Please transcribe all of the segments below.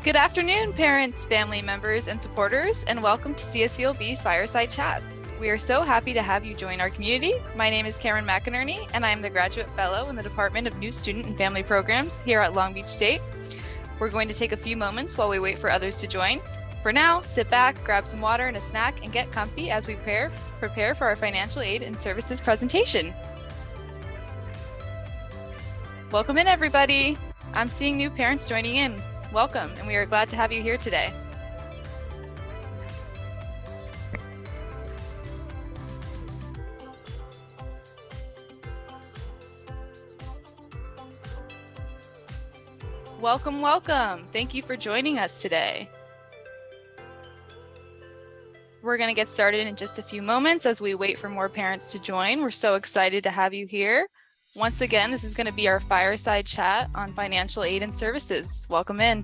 Good afternoon, parents, family members, and supporters, and welcome to CSULB Fireside Chats. We are so happy to have you join our community. My name is Karen McInerney, and I am the Graduate Fellow in the Department of New Student and Family Programs here at Long Beach State. We're going to take a few moments while we wait for others to join. For now, sit back, grab some water and a snack, and get comfy as we prepare for our financial aid and services presentation. Welcome in, everybody. I'm seeing new parents joining in. Welcome, and we are glad to have you here today. Welcome, welcome. Thank you for joining us today. We're going to get started in just a few moments as we wait for more parents to join. We're so excited to have you here. Once again, this is going to be our fireside chat on financial aid and services. Welcome in.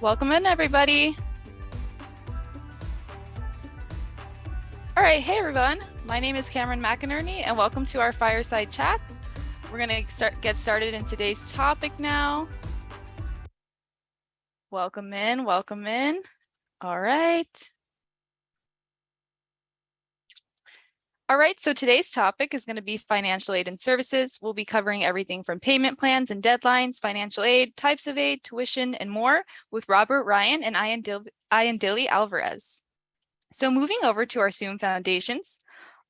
Welcome in, everybody. All right, hey everyone. My name is Cameron McInerney, and welcome to our Fireside Chats. We're going to get started in today's topic now. Welcome in, welcome in. All right. All right, so today's topic is going to be financial aid and services. We'll be covering everything from payment plans and deadlines, financial aid, types of aid, tuition, and more with Robert Ryan and Ayandili Alvarez. So moving over to our Zoom foundations,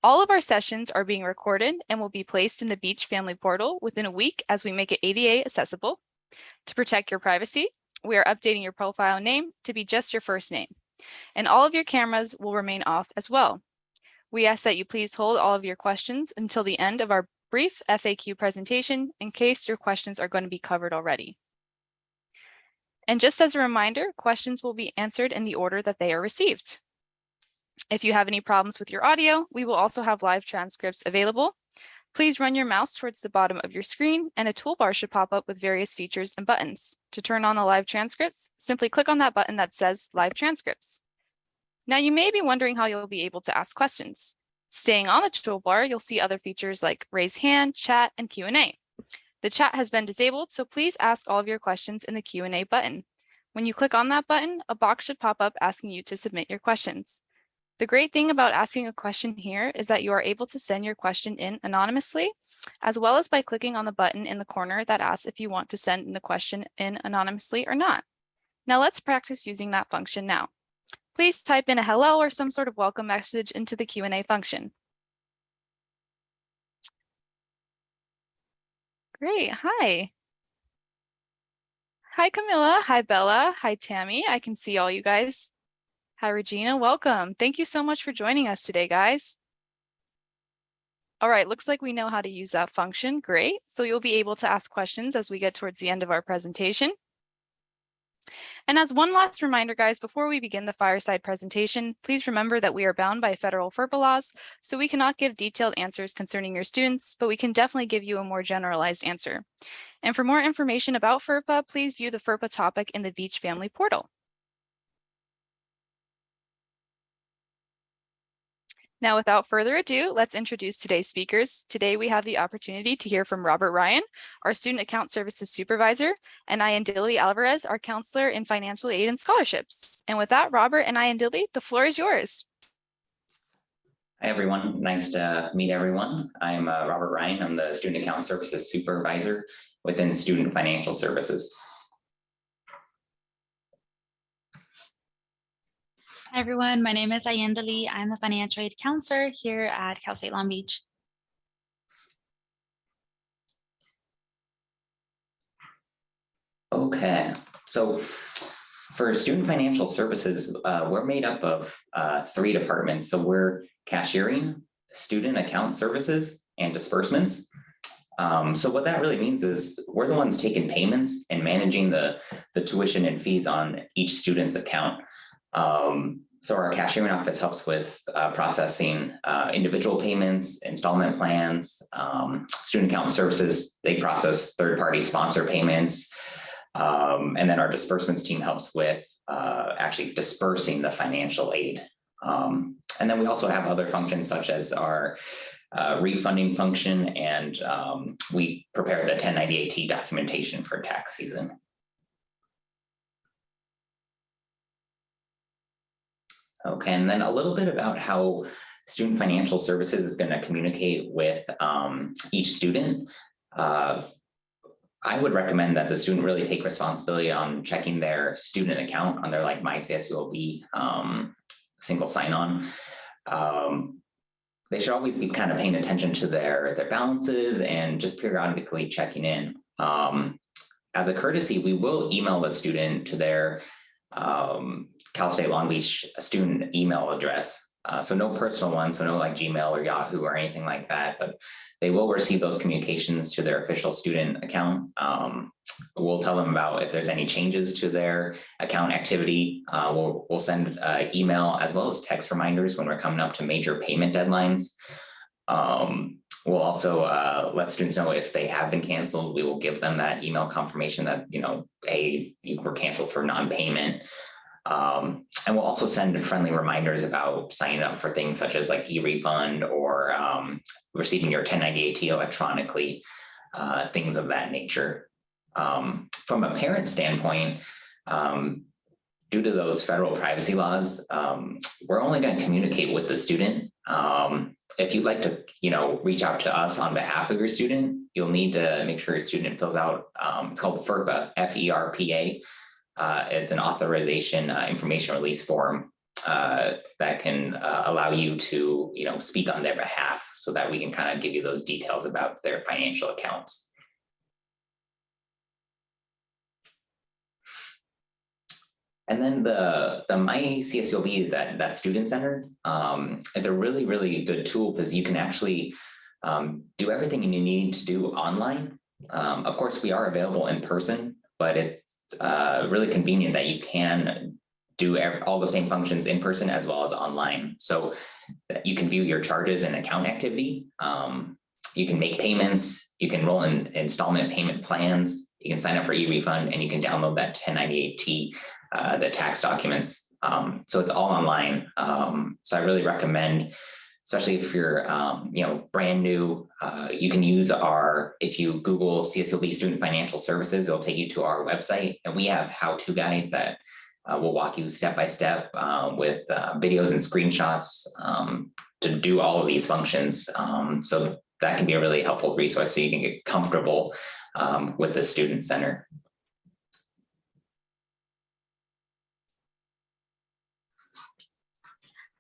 all of our sessions are being recorded and will be placed in the Beach Family Portal within a week as we make it ADA accessible. To protect your privacy, we are updating your profile name to be just your first name, and all of your cameras will remain off as well. We ask that you please hold all of your questions until the end of our brief FAQ presentation in case your questions are going to be covered already. And just as a reminder, questions will be answered in the order that they are received. If you have any problems with your audio, we will also have live transcripts available. Please run your mouse towards the bottom of your screen and a toolbar should pop up with various features and buttons. To turn on the live transcripts, simply click on that button that says Live Transcripts. Now you may be wondering how you'll be able to ask questions. Staying on the toolbar, you'll see other features like raise hand, chat, and Q&A. The chat has been disabled, so please ask all of your questions in the Q&A button. When you click on that button, a box should pop up asking you to submit your questions. The great thing about asking a question here is that you are able to send your question in anonymously, as well as by clicking on the button in the corner that asks if you want to send the question in anonymously or not. Now let's practice using that function now. Please type in a hello or some sort of welcome message into the Q&A function. Great, hi. Hi, Camilla. Hi, Bella. Hi, Tammy. I can see all you guys. Hi, Regina. Welcome. Thank you so much for joining us today, guys. All right, looks like we know how to use that function. Great. So you'll be able to ask questions as we get towards the end of our presentation. And as one last reminder, guys, before we begin the fireside presentation, please remember that we are bound by federal FERPA laws, so we cannot give detailed answers concerning your students, but we can definitely give you a more generalized answer. And for more information about FERPA, please view the FERPA topic in the Beach Family Portal. Now, without further ado, let's introduce today's speakers. Today, we have the opportunity to hear from Robert Ryan, our Student Account Services Supervisor, and Ayandili Alvarez, our Counselor in Financial Aid and Scholarships. And with that, Robert and Ayandili, the floor is yours. Hi, everyone. Nice to meet everyone. I'm Robert Ryan. I'm the Student Account Services Supervisor within Student Financial Services. Hi everyone, my name is Ayandili. I'm a financial aid counselor here at Cal State Long Beach. Okay, so for Student Financial Services, we're made up of 3 departments. So we're cashiering, Student Account Services, and disbursements. So what that really means is we're the ones taking payments and managing the tuition and fees on each student's account. So our cashiering office helps with processing individual payments, installment plans, student account services. They process third-party sponsor payments. And then our disbursements team helps with actually dispersing the financial aid. And then we also have other functions such as our refunding function, and we prepare the 1098T documentation for tax season. Okay, and then a little bit about how Student Financial Services is going to communicate with each student. I would recommend that the student really take responsibility on checking their student account on their like My CSULB single sign-on. They should always be kind of paying attention to their balances and just periodically checking in. As a courtesy, we will email the student to their Cal State Long Beach student email address. So no personal one, so no like Gmail or Yahoo or anything like that, but they will receive those communications to their official student account. We'll tell them about if there's any changes to their account activity. We'll send email as well as text reminders when we're coming up to major payment deadlines. We'll also let students know if they have been canceled. We will give them that email confirmation that, hey, you were canceled for non-payment. And we'll also send friendly reminders about signing up for things such as like e-refund or receiving your 1098T electronically, things of that nature. From a parent standpoint, due to those federal privacy laws, we're only going to communicate with the student. If you'd like to, reach out to us on behalf of your student, you'll need to make sure your student fills out, it's called FERPA, F-E-R-P-A. It's an authorization information release form that can allow you to, speak on their behalf so that we can kind of give you those details about their financial accounts. And then the My CSULB, that student center, is a really, really good tool because you can actually do everything you need to do online. Of course, we are available in person, but it's really convenient that you can do all the same functions in person as well as online. So that you can view your charges and account activity. You can make payments. You can roll in installment payment plans. You can sign up for e-refund, and you can download that 1098T, the tax documents. So it's all online. So I really recommend, especially if you're, brand new, you can use if you Google CSULB Student Financial Services, it'll take you to our website, and we have how-to guides that will walk you step by step with videos and screenshots to do all of these functions. So that can be a really helpful resource so you can get comfortable with the Student Center.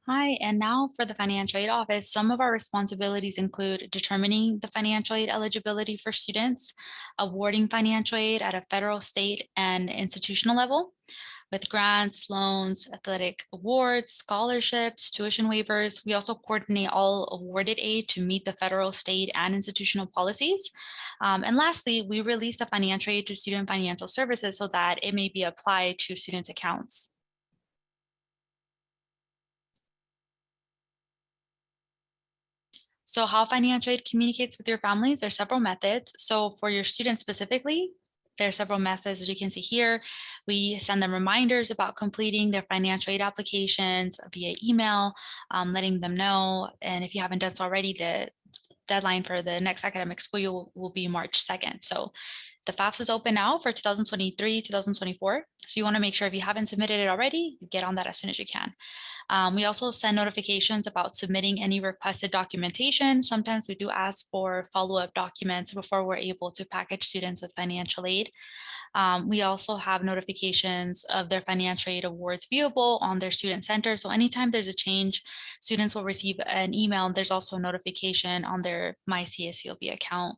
Hi, and now for the Financial Aid Office, some of our responsibilities include determining the financial aid eligibility for students, awarding financial aid at a federal, state, and institutional level, with grants, loans, athletic awards, scholarships, tuition waivers. We also coordinate all awarded aid to meet the federal, state, and institutional policies. And lastly, we release the financial aid to Student Financial Services so that it may be applied to students' accounts. So how financial aid communicates with your families, there are several methods. So for your students specifically, there are several methods, as you can see here. We send them reminders about completing their financial aid applications via email, letting them know. And if you haven't done so already, the deadline for the next academic school year will be March 2nd. So the FAFSA is open now for 2023, 2024. So you want to make sure if you haven't submitted it already, you get on that as soon as you can. We also send notifications about submitting any requested documentation. Sometimes we do ask for follow-up documents before we're able to package students with financial aid. We also have notifications of their financial aid awards viewable on their student center. So anytime there's a change, students will receive an email. There's also a notification on their My CSULB account.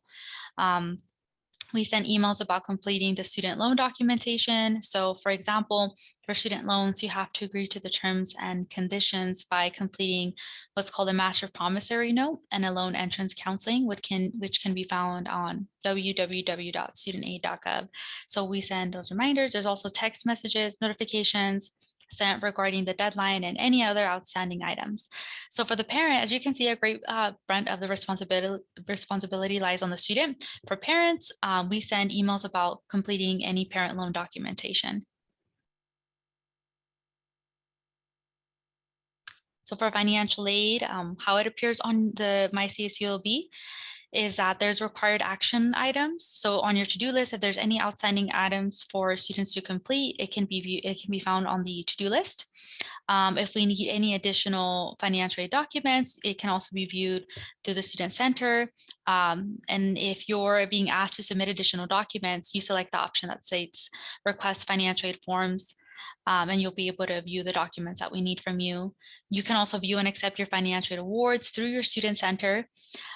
We send emails about completing the student loan documentation. So for example, for student loans, you have to agree to the terms and conditions by completing what's called a master promissory note and a loan entrance counseling, which can be found on www.studentaid.gov. So we send those reminders. There's also text messages, notifications, sent regarding the deadline and any other outstanding items. So for the parent, as you can see, a great brunt of the responsibility lies on the student. For parents, we send emails about completing any parent loan documentation. So for financial aid, how it appears on the MyCSULB is that there's required action items. So on your to-do list, if there's any outstanding items for students to complete, it can be found on the to-do list. If we need any additional financial aid documents, it can also be viewed through the student center. And if you're being asked to submit additional documents, you select the option that states request financial aid forms. And you'll be able to view the documents that we need from you. You can also view and accept your financial aid awards through your student center.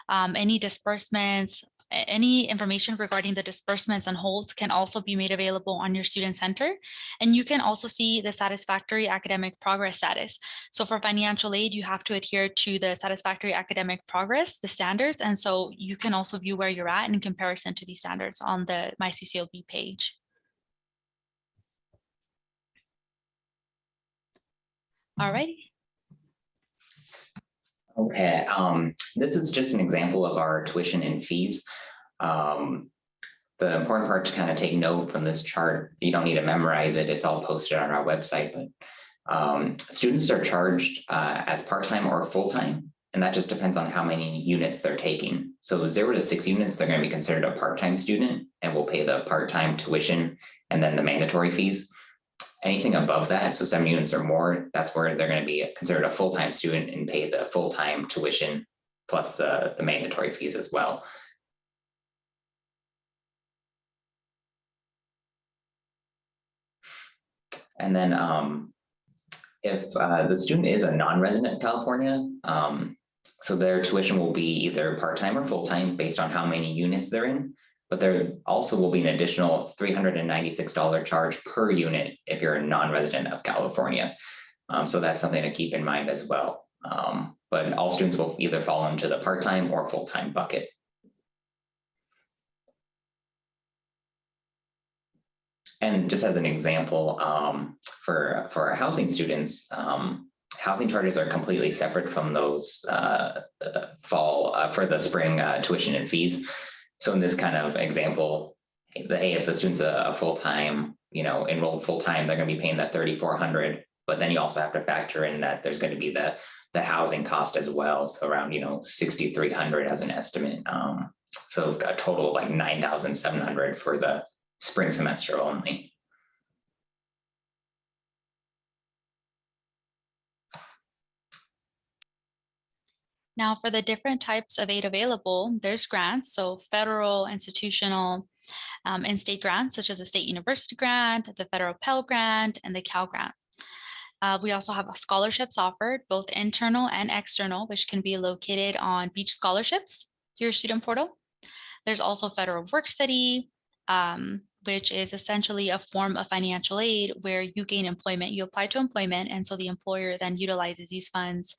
Any disbursements, any information regarding the disbursements and holds can also be made available on your student center. And you can also see the satisfactory academic progress status. So for financial aid, you have to adhere to the satisfactory academic progress, the standards. And so you can also view where you're at in comparison to these standards on the MyCCLB page. All righty. Okay, this is just an example of our tuition and fees. The important part to kind of take note from this chart, you don't need to memorize it, it's all posted on our website, but students are charged as part-time or full-time, and that just depends on how many units they're taking. So 0 to 6 units, they're going to be considered a part-time student, and we'll pay the part-time tuition and then the mandatory fees. Anything above that, so 7 units or more, that's where they're going to be considered a full-time student and pay the full-time tuition plus the mandatory fees as well. And then if the student is a non-resident of California, so their tuition will be either part-time or full-time based on how many units they're in. But there also will be an additional $396 charge per unit if you're a non-resident of California. So that's something to keep in mind as well. But all students will either fall into the part-time or full-time bucket. And just as an example, for our housing students, housing charges are completely separate from those for the spring tuition and fees. So in this kind of example, hey, if the student's a full-time, enrolled full-time, they're going to be paying that $3,400. But then you also have to factor in that there's going to be the housing cost as well, so around $6,300 as an estimate. So a total of like $9,700 for the spring semester only. Now for the different types of aid available, there's grants, so federal, institutional, and state grants, such as the State University Grant, the Federal Pell Grant, and the Cal Grant. We also have scholarships offered, both internal and external, which can be located on Beach Scholarships through your student portal. There's also federal work study, which is essentially a form of financial aid where you gain employment, you apply to employment, and so the employer then utilizes these funds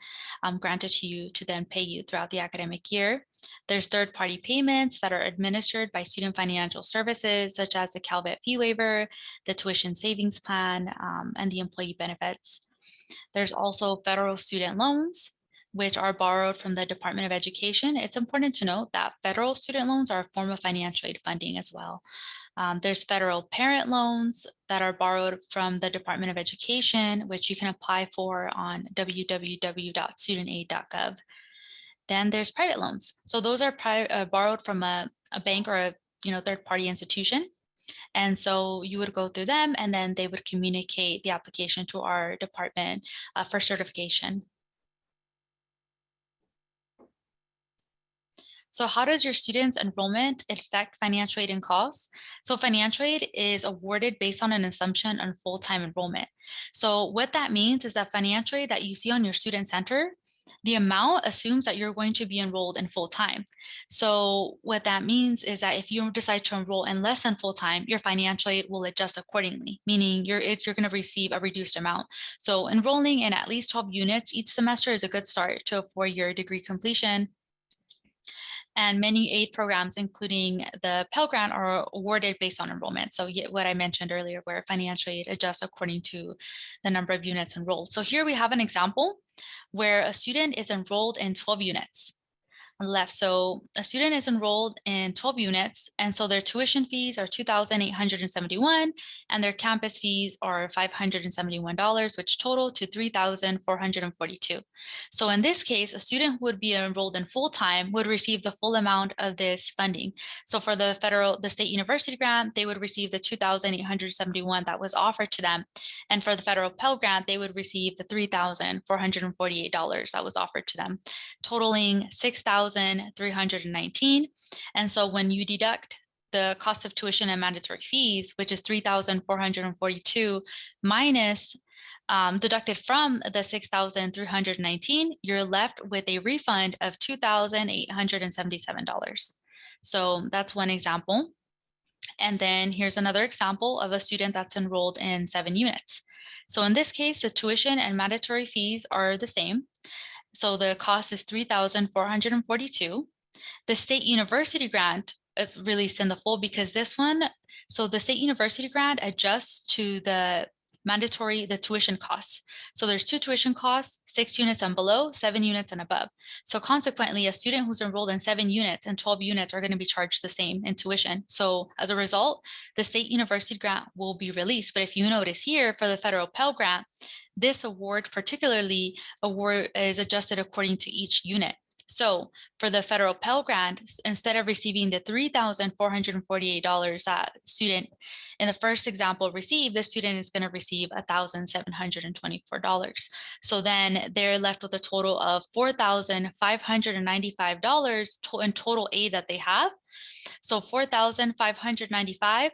granted to you to then pay you throughout the academic year. There's third-party payments that are administered by Student Financial Services, such as the CalVet fee waiver, the tuition savings plan, and the employee benefits. There's also federal student loans, which are borrowed from the Department of Education. It's important to note that federal student loans are a form of financial aid funding as well. There's federal parent loans that are borrowed from the Department of Education, which you can apply for on www.studentaid.gov. Then there's private loans. So those are borrowed from a bank or a third-party institution. And so you would go through them and then they would communicate the application to our department for certification. So how does your students' enrollment affect financial aid and costs? So financial aid is awarded based on an assumption on full-time enrollment. So what that means is that financial aid that you see on your student center, the amount assumes that you're going to be enrolled in full-time. So what that means is that if you decide to enroll in less than full-time, your financial aid will adjust accordingly, meaning you're going to receive a reduced amount. So enrolling in at least 12 units each semester is a good start to a 4-year degree completion. And many aid programs, including the Pell Grant, are awarded based on enrollment. So what I mentioned earlier, where financial aid adjusts according to the number of units enrolled. So here we have an example where a student is enrolled in 12 units. On the left. So a student is enrolled in 12 units, and so their tuition fees are $2,871, and their campus fees are $571, which total to $3,442. So in this case, a student who would be enrolled in full-time would receive the full amount of this funding. So for the state university grant, they would receive the $2,871 that was offered to them. And for the federal Pell Grant, they would receive the $3,448 that was offered to them, totaling $6,319. And so when you deduct the cost of tuition and mandatory fees, which is $3,442 minus deducted from the $6,319, you're left with a refund of $2,877. So that's one example. And then here's another example of a student that's enrolled in 7 units. So in this case, the tuition and mandatory fees are the same. So the cost is $3,442. The state university grant is released in the full because this one, so the state university grant adjusts to the tuition costs. So there's 2 tuition costs, 6 units and below, 7 units and above. So consequently, a student who's enrolled in 7 units and 12 units are going to be charged the same in tuition. So as a result, the state university grant will be released. But if you notice here for the federal Pell Grant, this award is adjusted according to each unit. So for the federal Pell Grant, instead of receiving the $3,448 that student in the first example received, the student is going to receive $1,724. So then they're left with a total of $4,595 in total aid that they have. So $4,595,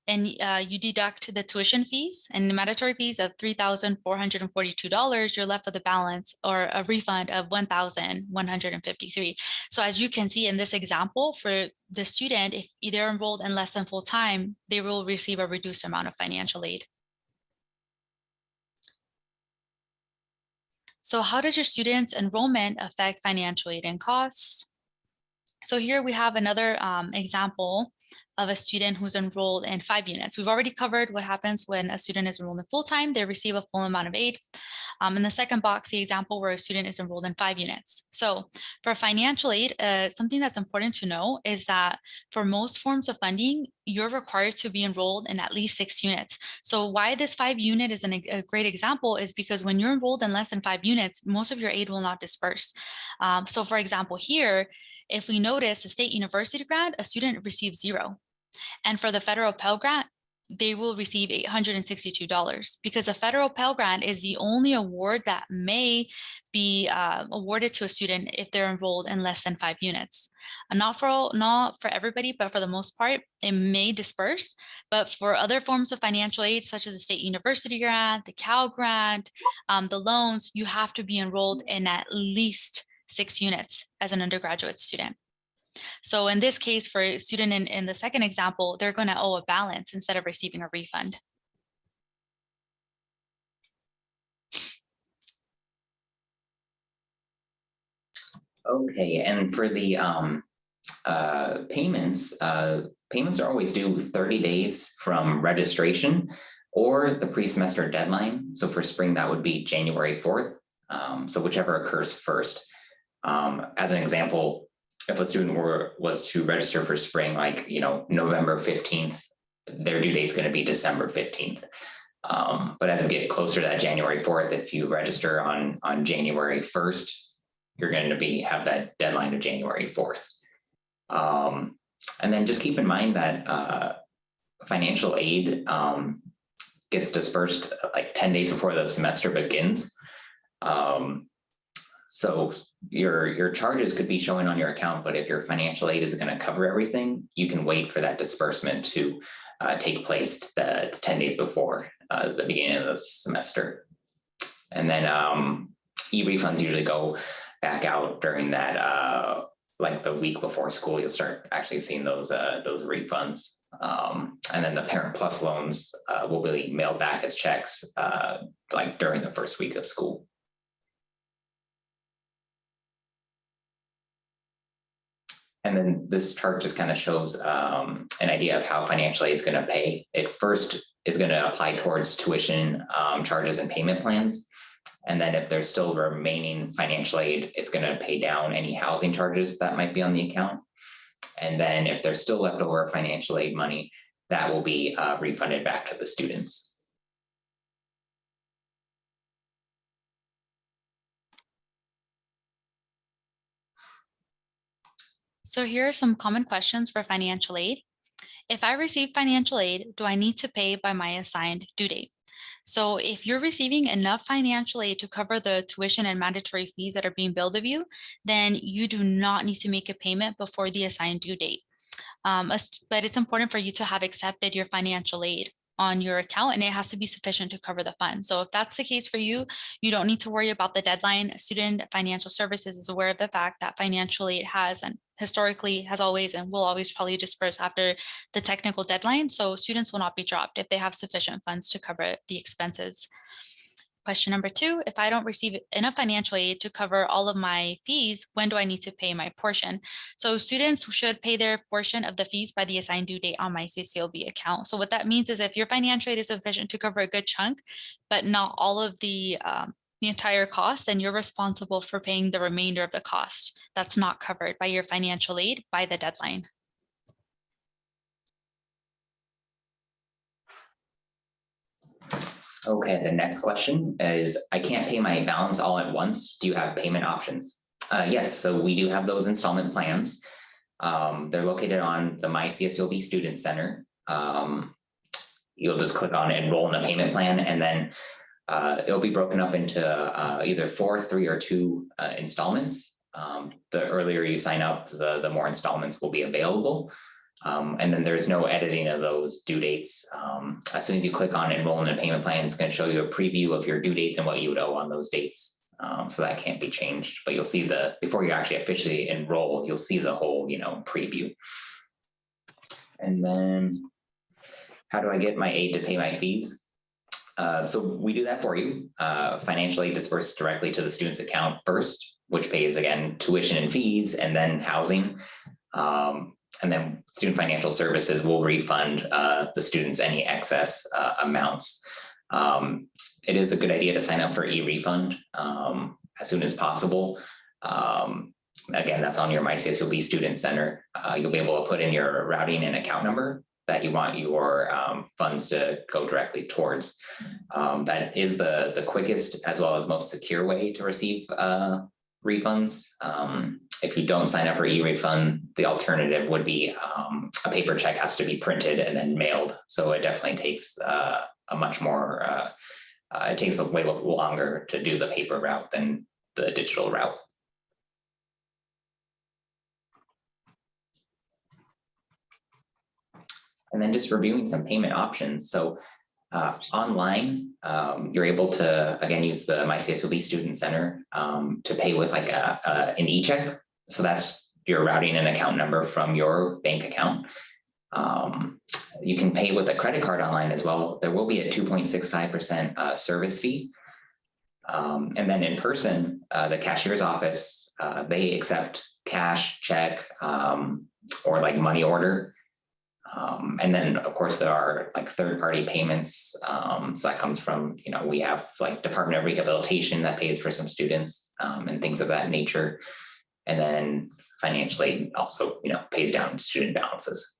and you deduct the tuition fees and the mandatory fees of $3,442, you're left with a balance or a refund of $1,153. So as you can see in this example, for the student, if they're enrolled in less than full time, they will receive a reduced amount of financial aid. So how does your student's enrollment affect financial aid and costs? So here we have another example of a student who's enrolled in 5 units. We've already covered what happens when a student is enrolled in full-time, they receive a full amount of aid. In the second box, the example where a student is enrolled in 5 units. So for financial aid, something that's important to know is that for most forms of funding, you're required to be enrolled in at least 6 units. So why this 5 unit is a great example is because when you're enrolled in less than 5 units, most of your aid will not disperse. So for example, here, if we notice the state university grant, a student receives 0. And for the federal Pell Grant, they will receive $862 because the federal Pell Grant is the only award that may be awarded to a student if they're enrolled in less than 5 units. Not for everybody, but for the most part, it may disperse. But for other forms of financial aid, such as the state university grant, the Cal Grant, the loans, you have to be enrolled in at least 6 units as an undergraduate student. So in this case, for a student in the second example, they're going to owe a balance instead of receiving a refund. Okay, and for the payments are always due 30 days from registration or the pre-semester deadline. So for spring, that would be January 4th. So whichever occurs first. As an example, if a student was to register for spring, like, November 15th, their due date is going to be December 15th. But as we get closer to that January 4th, if you register on January 1st, you're going to have that deadline of January 4th. And then just keep in mind that financial aid gets dispersed like 10 days before the semester begins. So your charges could be showing on your account, but if your financial aid is going to cover everything, you can wait for that disbursement to take place 10 days before the beginning of the semester. And then e-refunds usually go back out during that, like the week before school, you'll start actually seeing those refunds. And then the Parent Plus loans will be mailed back as checks like during the first week of school. And then this chart just kind of shows an idea of how financial aid is going to pay. It first is going to apply towards tuition charges and payment plans. And then if there's still remaining financial aid, it's going to pay down any housing charges that might be on the account. And then if there's still leftover financial aid money, that will be refunded back to the students. So here are some common questions for financial aid. If I receive financial aid, do I need to pay by my assigned due date? So if you're receiving enough financial aid to cover the tuition and mandatory fees that are being billed of you, then you do not need to make a payment before the assigned due date. But it's important for you to have accepted your financial aid on your account, and it has to be sufficient to cover the fund. So if that's the case for you, you don't need to worry about the deadline. Student Financial Services is aware of the fact that financial aid has and historically has always and will always probably disperse after the technical deadline. So students will not be dropped if they have sufficient funds to cover the expenses. Question number 2, if I don't receive enough financial aid to cover all of my fees, when do I need to pay my portion? So students should pay their portion of the fees by the assigned due date on my CCLB account. So what that means is if your financial aid is sufficient to cover a good chunk, but not all of the entire cost, then you're responsible for paying the remainder of the cost that's not covered by your financial aid by the deadline. Okay, the next question is, I can't pay my balance all at once. Do you have payment options? Yes, so we do have those installment plans. They're located on the My CSULB Student Center. You'll just click on enroll in a payment plan, and then it'll be broken up into either 4, 3, or 2 installments. The earlier you sign up, the more installments will be available. And then there's no editing of those due dates. As soon as you click on enroll in a payment plan, it's going to show you a preview of your due dates and what you would owe on those dates. So that can't be changed, but you'll see before you actually officially enroll, you'll see the whole, preview. And then how do I get my aid to pay my fees? So we do that for you. Financial aid disperses directly to the student's account first, which pays, again, tuition and fees, and then housing. And then Student Financial Services will refund the students any excess amounts. It is a good idea to sign up for e-refund as soon as possible. Again, that's on your My CSULB Student Center. You'll be able to put in your routing and account number that you want your funds to go directly towards. That is the quickest as well as most secure way to receive refunds. If you don't sign up for e-refund, the alternative would be a paper check has to be printed and then mailed. So it definitely takes a much more, it takes a way longer to do the paper route than the digital route. And then just reviewing some payment options. So online, you're able to, again, use the My CSULB Student Center to pay with like an e-check. So that's your routing and account number from your bank account. You can pay with a credit card online as well. There will be a 2.65% service fee. And then in person, the cashier's office, they accept cash, check, or like money order. And then, of course, there are like third-party payments. So that comes from, we have like Department of Rehabilitation that pays for some students and things of that nature. And then financial aid also, pays down student balances.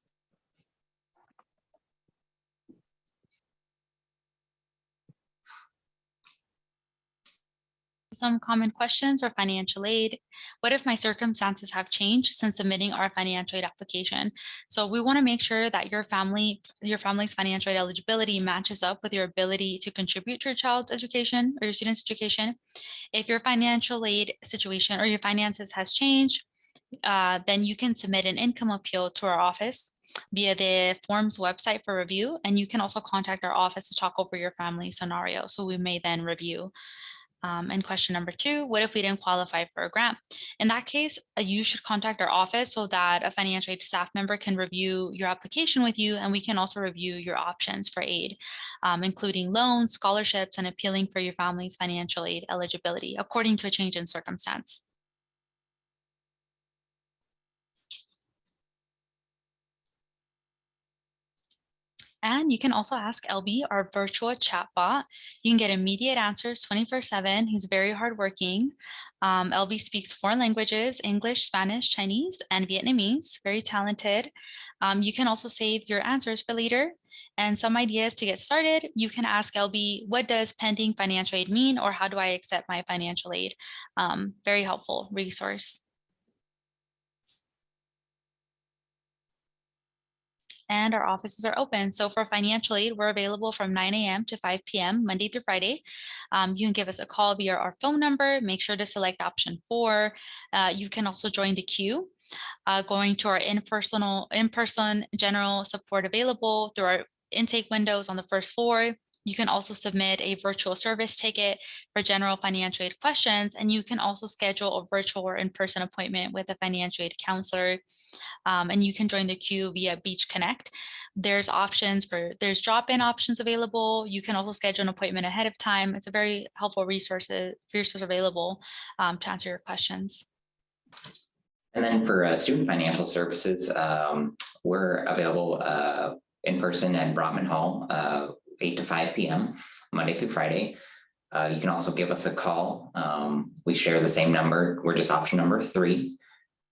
Some common questions for financial aid. What if my circumstances have changed since submitting our financial aid application? So we want to make sure that your family's financial aid eligibility matches up with your ability to contribute to your child's education or your student's education. If your financial aid situation or your finances has changed, then you can submit an income appeal to our office via the forms website for review. And you can also contact our office to talk over your family scenario. So we may then review. And question number 2, what if we didn't qualify for a grant? In that case, you should contact our office so that a financial aid staff member can review your application with you, and we can also review your options for aid, including loans, scholarships, and appealing for your family's financial aid eligibility according to a change in circumstance. And you can also ask LB, our virtual chatbot. You can get immediate answers 24/7. He's very hardworking. LB speaks 4 languages: English, Spanish, Chinese, and Vietnamese. Very talented. You can also save your answers for later. And some ideas to get started, you can ask LB, what does pending financial aid mean, or how do I accept my financial aid? Very helpful resource. And our offices are open. So for financial aid, we're available from 9 a.m. to 5 p.m. Monday through Friday. You can give us a call via our phone number. Make sure to select option 4. You can also join the queue. Going to our in-person general support available through our intake windows on the first floor. You can also submit a virtual service ticket for general financial aid questions, and you can also schedule a virtual or in-person appointment with a financial aid counselor. And you can join the queue via Beach Connect. There's drop-in options available. You can also schedule an appointment ahead of time. It's a very helpful resource available to answer your questions. And then for student financial services, we're available in person at Brotman Hall, 8 to 5 p.m. Monday through Friday. You can also give us a call. We share the same number. We're just option number 3.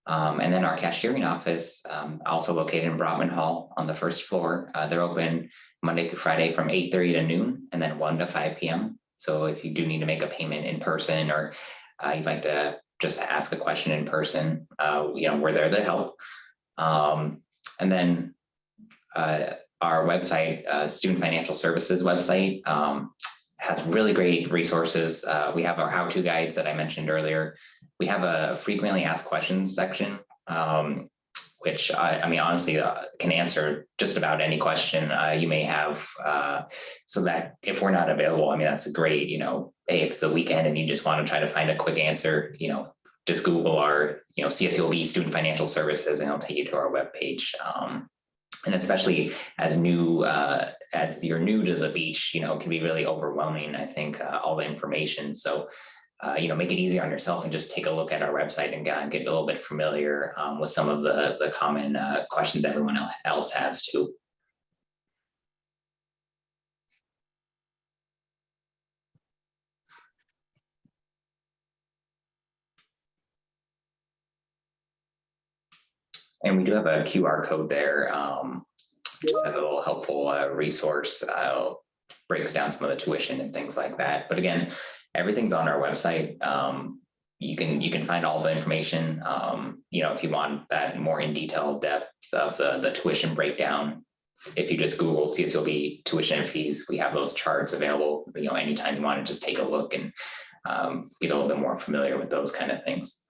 And then our cashiering office, also located in Brotman Hall on the first floor. They're open Monday through Friday from 8:30 to noon, and then 1 to 5 p.m. So if you do need to make a payment in person, or you'd like to just ask a question in person, we're there to help. And then our website, Student Financial Services website, has really great resources. We have our how-to guides that I mentioned earlier. We have a frequently asked questions section, which I mean, honestly, can answer just about any question you may have. So that if we're not available, I mean, that's great. Hey, if it's the weekend and you just want to try to find a quick answer, just Google our, CSULB Student Financial Services, and it'll take you to our webpage. And especially as you're new to the beach, it can be really overwhelming, I think, all the information. So, make it easier on yourself and just take a look at our website and get a little bit familiar with some of the common questions everyone else has too. And we do have a QR code there, as a little helpful resource. Breaks down some of the tuition and things like that. But again, everything's on our website. You can find all the information. If you want that more in detail depth of the tuition breakdown, if you just Google CSULB tuition and fees, we have those charts available. Anytime you want to just take a look and get a little bit more familiar with those kind of things.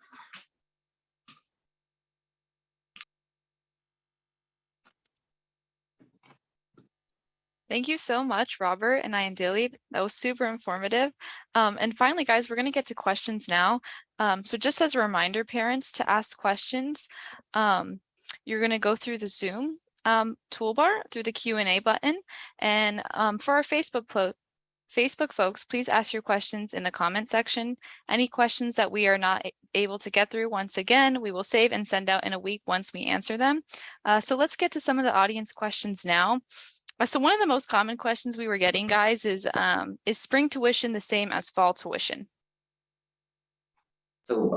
Thank you so much, Robert and Ayandili. That was super informative. And finally, guys, we're going to get to questions now. So just as a reminder, parents, to ask questions, you're going to go through the Zoom toolbar through the Q&A button. And for our Facebook folks, please ask your questions in the comment section. Any questions that we are not able to get through, once again, we will save and send out in a week once we answer them. So let's get to some of the audience questions now. So one of the most common questions we were getting, guys, is spring tuition the same as fall tuition? So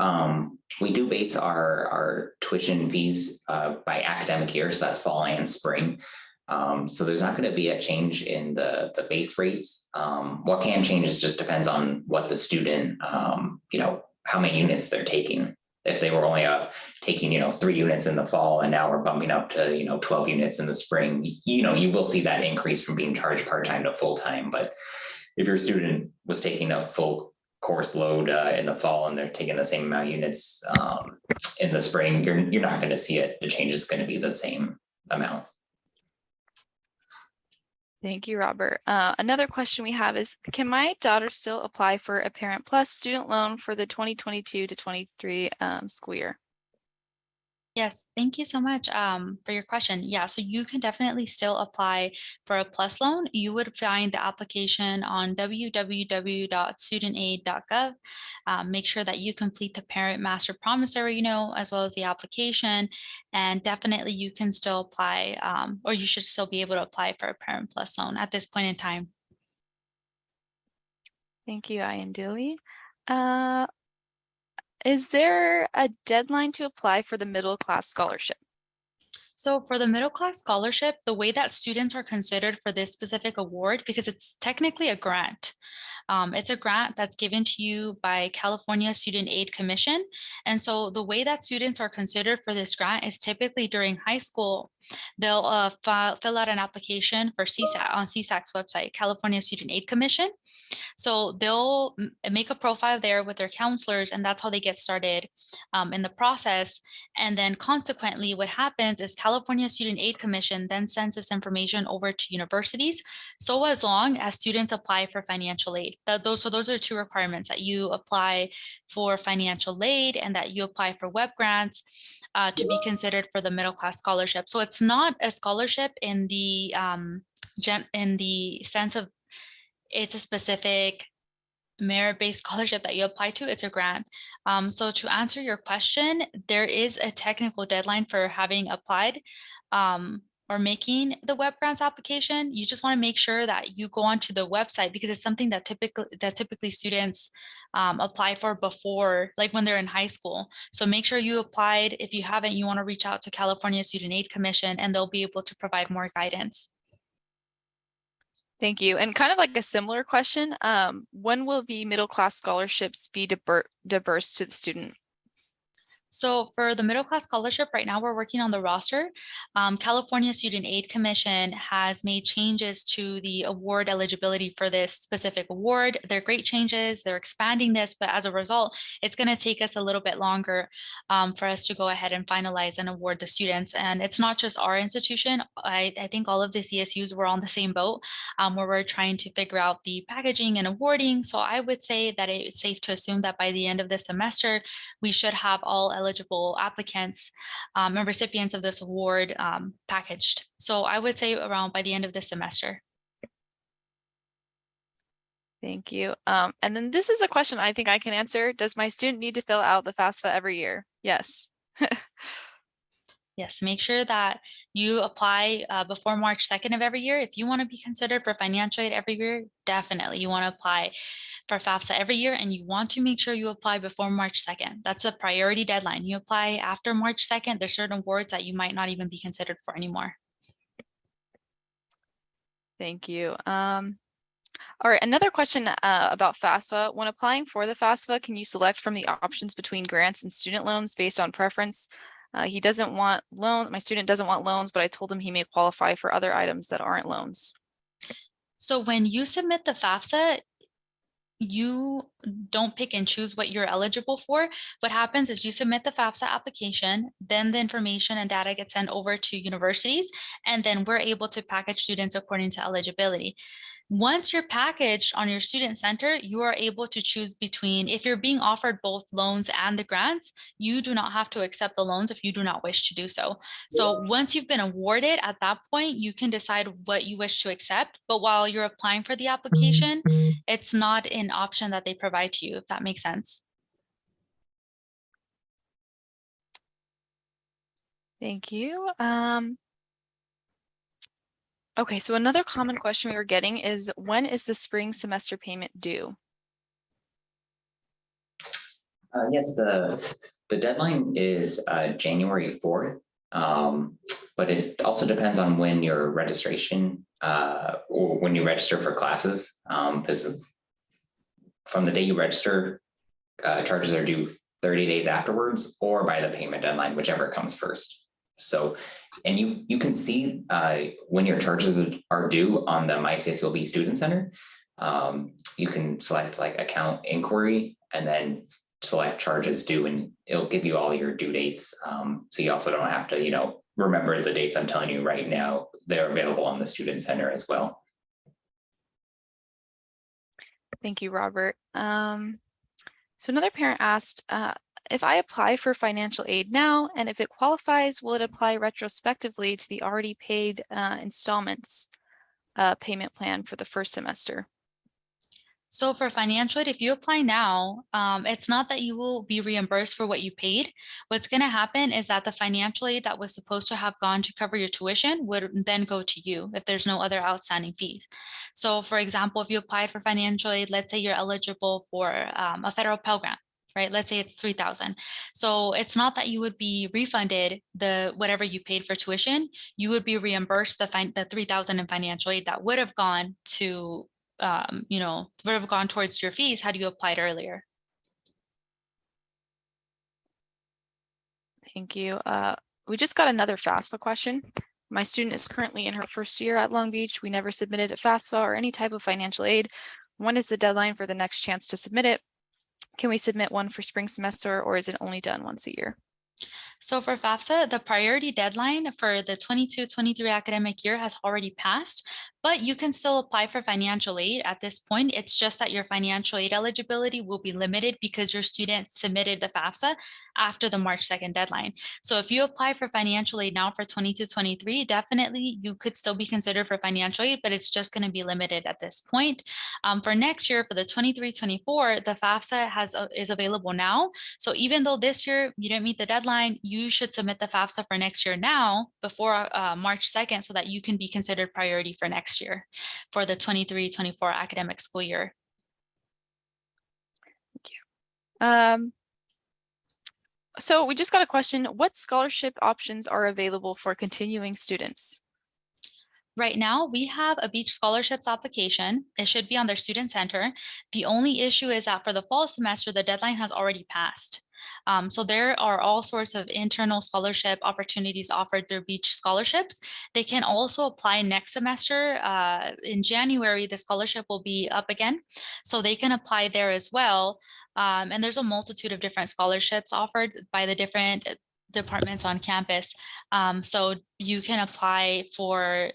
we do base our tuition fees by academic year, so that's fall and spring. So there's not going to be a change in the base rates. What can change is just depends on what the student, how many units they're taking. If they were only taking, 3 units in the fall, and now we're bumping up to, 12 units in the spring, you will see that increase from being charged part-time to full-time. But if your student was taking a full course load in the fall and they're taking the same amount of units in the spring, you're not going to see it. The change is going to be the same amount. Thank you, Robert. Another question we have is, can my daughter still apply for a Parent Plus student loan for the 2022 to 23 school year? Yes, thank you so much for your question. Yeah, so you can definitely still apply for a PLUS loan. You would find the application on www.studentaid.gov. Make sure that you complete the parent master promissory note as well as the application, and definitely you can still apply, or you should still be able to apply for a Parent Plus loan at this point in time. Thank you, Ian Dilly. Is there a deadline to apply for the middle class scholarship? So for the middle class scholarship, the way that students are considered for this specific award, because it's technically a grant, it's a grant that's given to you by California Student Aid Commission. And so the way that students are considered for this grant is typically during high school. They'll fill out an application for CSAC on CSAC's website, California Student Aid Commission. So they'll make a profile there with their counselors, and that's how they get started in the process. And then consequently, what happens is California Student Aid Commission then sends this information over to universities. So as long as students apply for financial aid, those are two requirements, that you apply for financial aid and that you apply for web grants to be considered for the middle class scholarship. So it's not a scholarship in the sense of it's a specific merit-based scholarship that you apply to. It's a grant. So to answer your question, there is a technical deadline for having applied or making the web grants application. You just want to make sure that you go onto the website, because it's something that typically students apply for before, like when they're in high school. So make sure you applied. If you haven't, you want to reach out to California Student Aid Commission, and they'll be able to provide more guidance. Thank you. And kind of like a similar question, when will the middle class scholarships be dispersed to the student? So for the middle class scholarship, right now we're working on the roster. California Student Aid Commission has made changes to the award eligibility for this specific award. They're great changes. They're expanding this, but as a result, it's going to take us a little bit longer for us to go ahead and finalize and award the students. And it's not just our institution. I think all of the CSUs were on the same boat, where we're trying to figure out the packaging and awarding. So I would say that it's safe to assume that by the end of this semester, we should have all eligible applicants and recipients of this award packaged. So I would say around by the end of this semester. Thank you. And then this is a question I think I can answer. Does my student need to fill out the FAFSA every year? Yes. Yes, make sure that you apply before March 2nd of every year. If you want to be considered for financial aid every year, definitely you want to apply for FAFSA every year, and you want to make sure you apply before March 2nd. That's a priority deadline. You apply after March 2nd, there's certain awards that you might not even be considered for anymore. Thank you. All right, another question about FAFSA. When applying for the FAFSA, can you select from the options between grants and student loans based on preference? He doesn't want loan. My student doesn't want loans, but I told him he may qualify for other items that aren't loans. So when you submit the FAFSA, you don't pick and choose what you're eligible for. What happens is you submit the FAFSA application, then the information and data gets sent over to universities, and then we're able to package students according to eligibility. Once you're packaged on your student center, you are able to choose between, if you're being offered both loans and the grants, you do not have to accept the loans if you do not wish to do so. So once you've been awarded, at that point, you can decide what you wish to accept. But while you're applying for the application, it's not an option that they provide to you, if that makes sense. Thank you. Okay, so another common question we were getting is, when is the spring semester payment due? Yes, the deadline is January 4th, but it also depends on when your registration or when you register for classes, because from the day you register, charges are due 30 days afterwards or by the payment deadline, whichever comes first. So, and you can see when your charges are due on the MyCSULB Student Center. You can select like account inquiry and then select charges due, and it'll give you all your due dates. So you also don't have to, remember the dates I'm telling you right now. They're available on the Student Center as well. Thank you, Robert. So another parent asked, if I apply for financial aid now, and if it qualifies, will it apply retrospectively to the already paid installments payment plan for the first semester? So for financial aid, if you apply now, it's not that you will be reimbursed for what you paid. What's going to happen is that the financial aid that was supposed to have gone to cover your tuition would then go to you if there's no other outstanding fees. So for example, if you applied for financial aid, let's say you're eligible for a federal Pell Grant, right? Let's say it's $3,000. So it's not that you would be refunded the whatever you paid for tuition. You would be reimbursed the $3,000 in financial aid that would have gone to would have gone towards your fees had you applied earlier. Thank you. We just got another FAFSA question. My student is currently in her first year at Long Beach. We never submitted a FAFSA or any type of financial aid. When is the deadline for the next chance to submit it? Can we submit one for spring semester, or is it only done once a year? So for FAFSA, the priority deadline for the 22-23 academic year has already passed, but you can still apply for financial aid at this point. It's just that your financial aid eligibility will be limited because your student submitted the FAFSA after the March 2nd deadline. So if you apply for financial aid now for 22-23, definitely you could still be considered for financial aid, but it's just going to be limited at this point. For next year, for the 23-24, the FAFSA is available now. So even though this year you didn't meet the deadline, you should submit the FAFSA for next year now before March 2nd so that you can be considered priority for next year for the 23-24 academic school year. Thank you. So we just got a question. What scholarship options are available for continuing students? Right now, we have a beach scholarships application. It should be on their student center. The only issue is that for the fall semester, the deadline has already passed. So there are all sorts of internal scholarship opportunities offered through beach scholarships. They can also apply next semester. In January, the scholarship will be up again. So they can apply there as well. And there's a multitude of different scholarships offered by the different departments on campus. So you can apply for,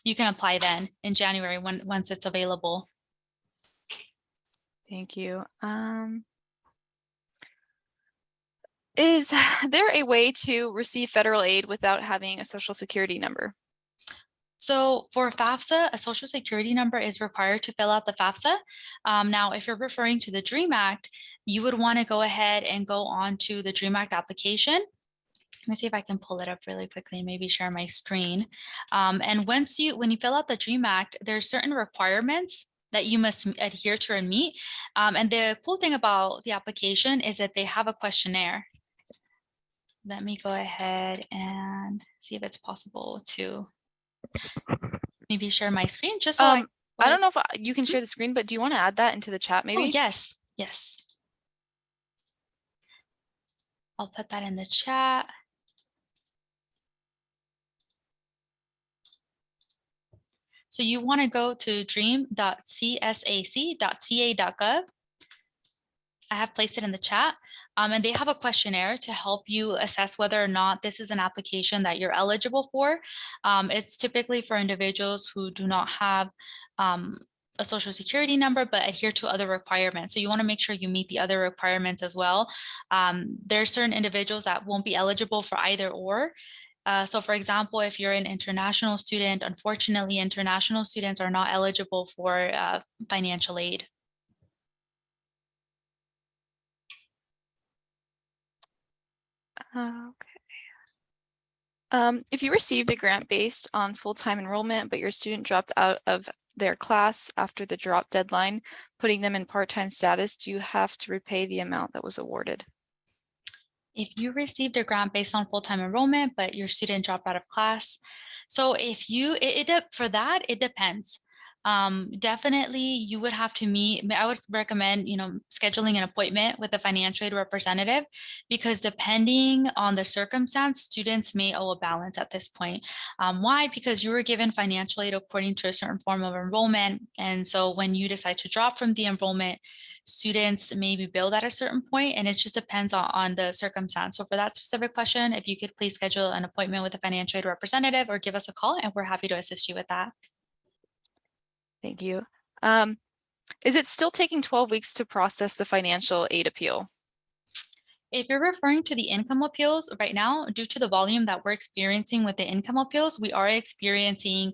you can apply then in January once it's available. Thank you. Is there a way to receive federal aid without having a social security number? So for FAFSA, a social security number is required to fill out the FAFSA. Now, if you're referring to the DREAM Act, you would want to go ahead and go on to the DREAM Act application. Let me see if I can pull it up really quickly and maybe share my screen. And when you fill out the DREAM Act, there's certain requirements that you must adhere to and meet. And the cool thing about the application is that they have a questionnaire. Let me go ahead and see if it's possible to maybe share my screen just so I don't know if you can share the screen, but do you want to add that into the chat maybe? Oh, yes. I'll put that in the chat. So you want to go to dream.csac.ca.gov. I have placed it in the chat. And they have a questionnaire to help you assess whether or not this is an application that you're eligible for. It's typically for individuals who do not have a social security number, but adhere to other requirements. So you want to make sure you meet the other requirements as well. There are certain individuals that won't be eligible for either or. So for example, if you're an international student, unfortunately, international students are not eligible for financial aid. Okay. If you received a grant based on full-time enrollment, but your student dropped out of their class after the drop deadline, putting them in part-time status, do you have to repay the amount that was awarded? If you received a grant based on full-time enrollment, but your student dropped out of class. So if you, for that, it depends. Definitely you would have to meet, I would recommend, scheduling an appointment with a financial aid representative, because depending on the circumstance, students may owe a balance at this point. Why? Because you were given financial aid according to a certain form of enrollment. And so when you decide to drop from the enrollment, students may be billed at a certain point, and it just depends on the circumstance. So for that specific question, if you could please schedule an appointment with a financial aid representative or give us a call, and we're happy to assist you with that. Thank you. Is it still taking 12 weeks to process the financial aid appeal? If you're referring to the income appeals right now, due to the volume that we're experiencing with the income appeals, we are experiencing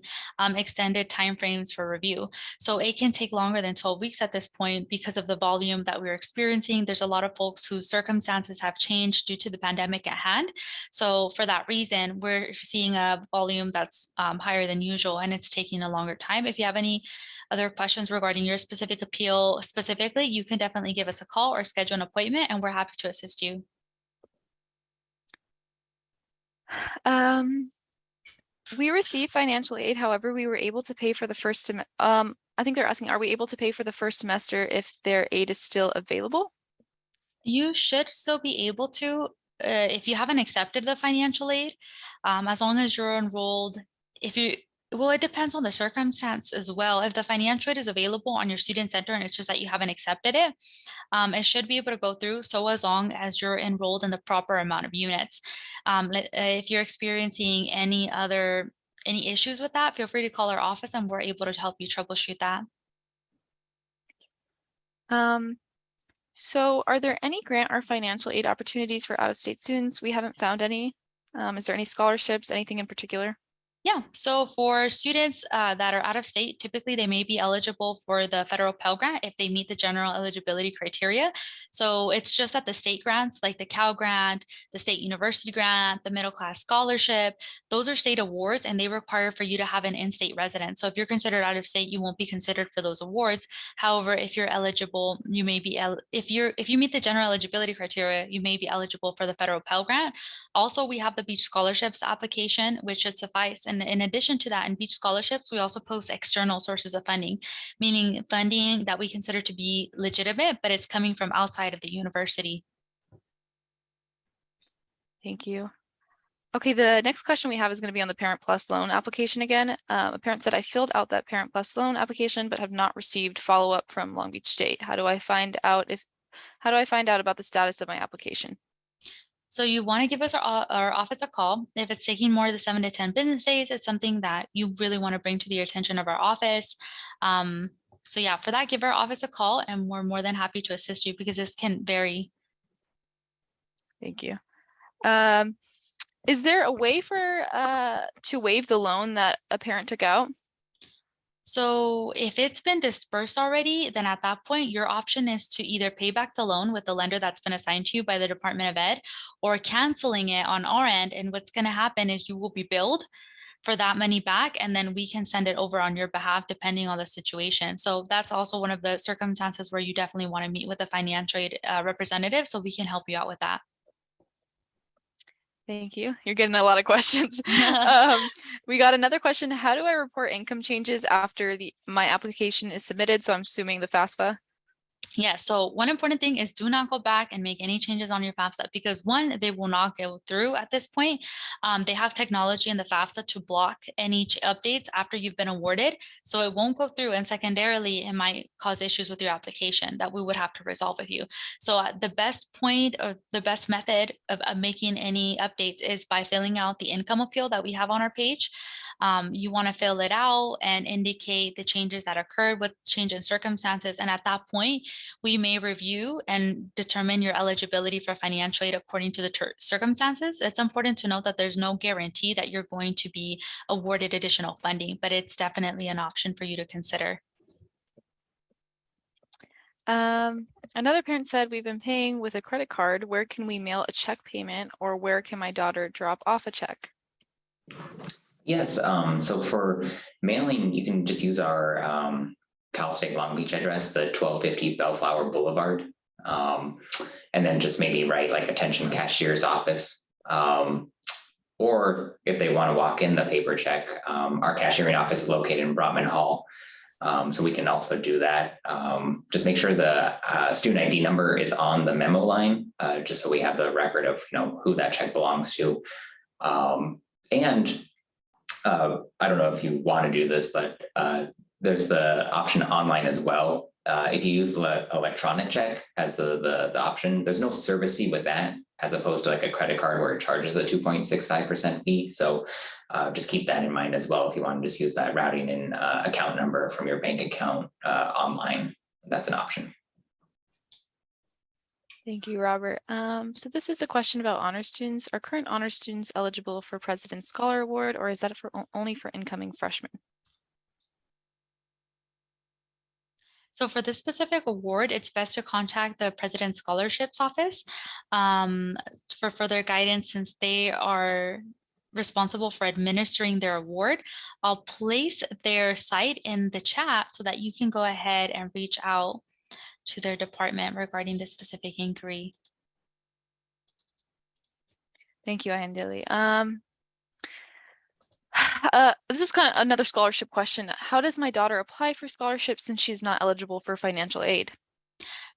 extended timeframes for review. So it can take longer than 12 weeks at this point because of the volume that we're experiencing. There's a lot of folks whose circumstances have changed due to the pandemic at hand. So for that reason, we're seeing a volume that's higher than usual, and it's taking a longer time. If you have any other questions regarding your specific appeal specifically, you can definitely give us a call or schedule an appointment, and we're happy to assist you. We receive financial aid. However, we were able to pay for the first I think they're asking, are we able to pay for the first semester if their aid is still available? You should still be able to, if you haven't accepted the financial aid, as long as you're enrolled. Well, it depends on the circumstance as well. If the financial aid is available on your student center and it's just that you haven't accepted it, it should be able to go through, so as long as you're enrolled in the proper amount of units. If you're experiencing any issues with that, feel free to call our office and we're able to help you troubleshoot that. So are there any grant or financial aid opportunities for out-of-state students? We haven't found any. Is there any scholarships, anything in particular? Yeah, so for students that are out of state, typically they may be eligible for the federal Pell Grant if they meet the general eligibility criteria. So it's just that the state grants like the Cal Grant, the State University Grant, the Middle Class Scholarship, those are state awards and they require for you to have an in-state residence. So if you're considered out of state, you won't be considered for those awards. However, if you're eligible, you may be, if you meet the general eligibility criteria, you may be eligible for the federal Pell Grant. Also, we have the Beach Scholarships application, which should suffice. And in addition to that, in Beach Scholarships, we also post external sources of funding, meaning funding that we consider to be legitimate, but it's coming from outside of the university. Thank you. Okay, the next question we have is going to be on the Parent Plus loan application again. A parent said, I filled out that Parent Plus loan application, but have not received follow-up from Long Beach State. How do I find out about the status of my application? So you want to give us our office a call. If it's taking more than 7 to 10 business days, it's something that you really want to bring to the attention of our office. So yeah, for that, give our office a call and we're more than happy to assist you because this can vary. Thank you. Is there a way to waive the loan that a parent took out? So if it's been dispersed already, then at that point, your option is to either pay back the loan with the lender that's been assigned to you by the Department of Ed or canceling it on our end. And what's going to happen is you will be billed for that money back, and then we can send it over on your behalf depending on the situation. So that's also one of the circumstances where you definitely want to meet with a financial aid representative so we can help you out with that. Thank you. You're getting a lot of questions. We got another question. How do I report income changes after my application is submitted? So I'm assuming the FAFSA. Yeah, so one important thing is do not go back and make any changes on your FAFSA because one, they will not go through at this point. They have technology in the FAFSA to block any updates after you've been awarded. So it won't go through, and secondarily, it might cause issues with your application that we would have to resolve with you. So the best point or the best method of making any updates is by filling out the income appeal that we have on our page. You want to fill it out and indicate the changes that occurred with change in circumstances. And at that point, we may review and determine your eligibility for financial aid according to the circumstances. It's important to note that there's no guarantee that you're going to be awarded additional funding, but it's definitely an option for you to consider. Another parent said, we've been paying with a credit card. Where can we mail a check payment, or where can my daughter drop off a check? Yes, so for mailing, you can just use our Cal State Long Beach address, the 1250 Bellflower Boulevard, and then just maybe write like attention cashier's office. Or if they want to walk in the paper check, our cashiering office is located in Brotman Hall. So we can also do that. Just make sure the student ID number is on the memo line, just so we have the record of who that check belongs to. And I don't know if you want to do this, but there's the option online as well. If you use the electronic check as the option, there's no service fee with that, as opposed to like a credit card where it charges a 2.65% fee. So just keep that in mind as well. If you want to just use that routing and account number from your bank account online, that's an option. Thank you, Robert. So this is a question about honor students. Are current honor students eligible for President's Scholar Award, or is that only for incoming freshmen? So for this specific award, it's best to contact the President's Scholarships Office for further guidance, since they are responsible for administering their award. I'll place their site in the chat so that you can go ahead and reach out to their department regarding this specific inquiry. Thank you, Ayandili. This is kind of another scholarship question. How does my daughter apply for scholarships since she's not eligible for financial aid?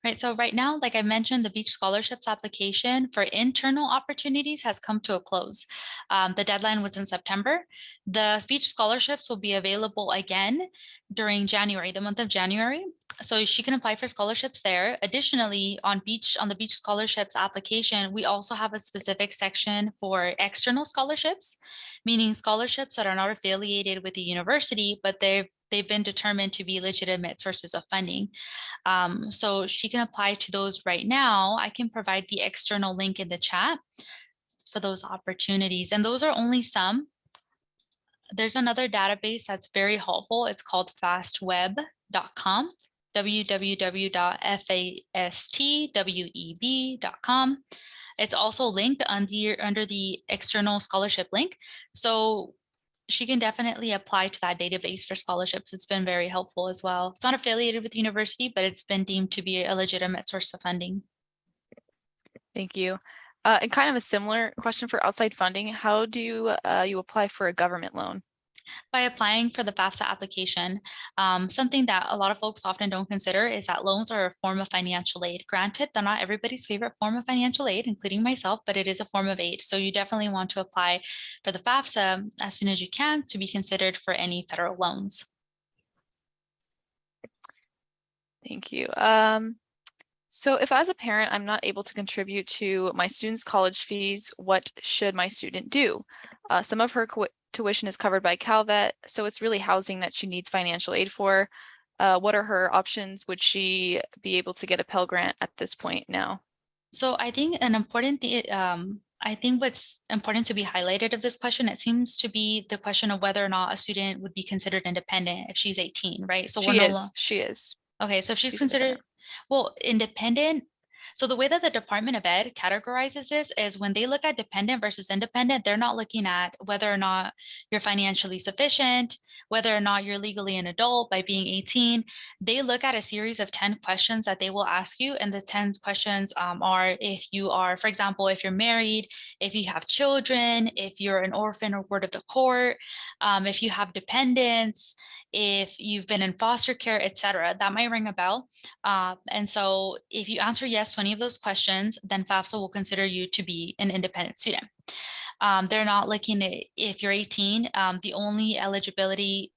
Right, so right now, like I mentioned, the Beach Scholarships application for internal opportunities has come to a close. The deadline was in September. The Beach Scholarships will be available again during January, the month of January. So she can apply for scholarships there. Additionally, on the Beach Scholarships application, we also have a specific section for external scholarships, meaning scholarships that are not affiliated with the university, but they've been determined to be legitimate sources of funding. So she can apply to those right now. I can provide the external link in the chat for those opportunities. And those are only some. There's another database that's very helpful. It's called fastweb.com, www.fastweb.com. It's also linked under the external scholarship link. So she can definitely apply to that database for scholarships. It's been very helpful as well. It's not affiliated with the university, but it's been deemed to be a legitimate source of funding. Thank you. And kind of a similar question for outside funding. How do you apply for a government loan? By applying for the FAFSA application, something that a lot of folks often don't consider is that loans are a form of financial aid. Granted, they're not everybody's favorite form of financial aid, including myself, but it is a form of aid. So you definitely want to apply for the FAFSA as soon as you can to be considered for any federal loans. Thank you. So if as a parent, I'm not able to contribute to my student's college fees, what should my student do? Some of her tuition is covered by CalVet, so it's really housing that she needs financial aid for. What are her options? Would she be able to get a Pell Grant at this point now? So I think an important thing, I think what's important to be highlighted of this question, it seems to be the question of whether or not a student would be considered independent if she's 18, right? So She is. Okay, so if she's She's considered, independent. well, independent. So the way that the Department of Ed categorizes this is when they look at dependent versus independent, they're not looking at whether or not you're financially sufficient, whether or not you're legally an adult by being 18. They look at a series of 10 questions that they will ask you. And the 10 questions are if you are, for example, if you're married, if you have children, if you're an orphan or ward of the court, if you have dependents, if you've been in foster care, etc. That might ring a bell. And so if you answer yes to any of those questions, then FAFSA will consider you to be an independent student. They're not looking at if you're 18, the only eligibility,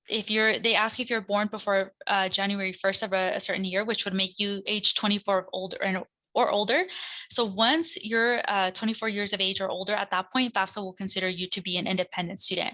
they ask if you're born before January 1st of a certain year, which would make you age 24 or older. So once you're 24 years of age or older, at that point, FAFSA will consider you to be an independent student.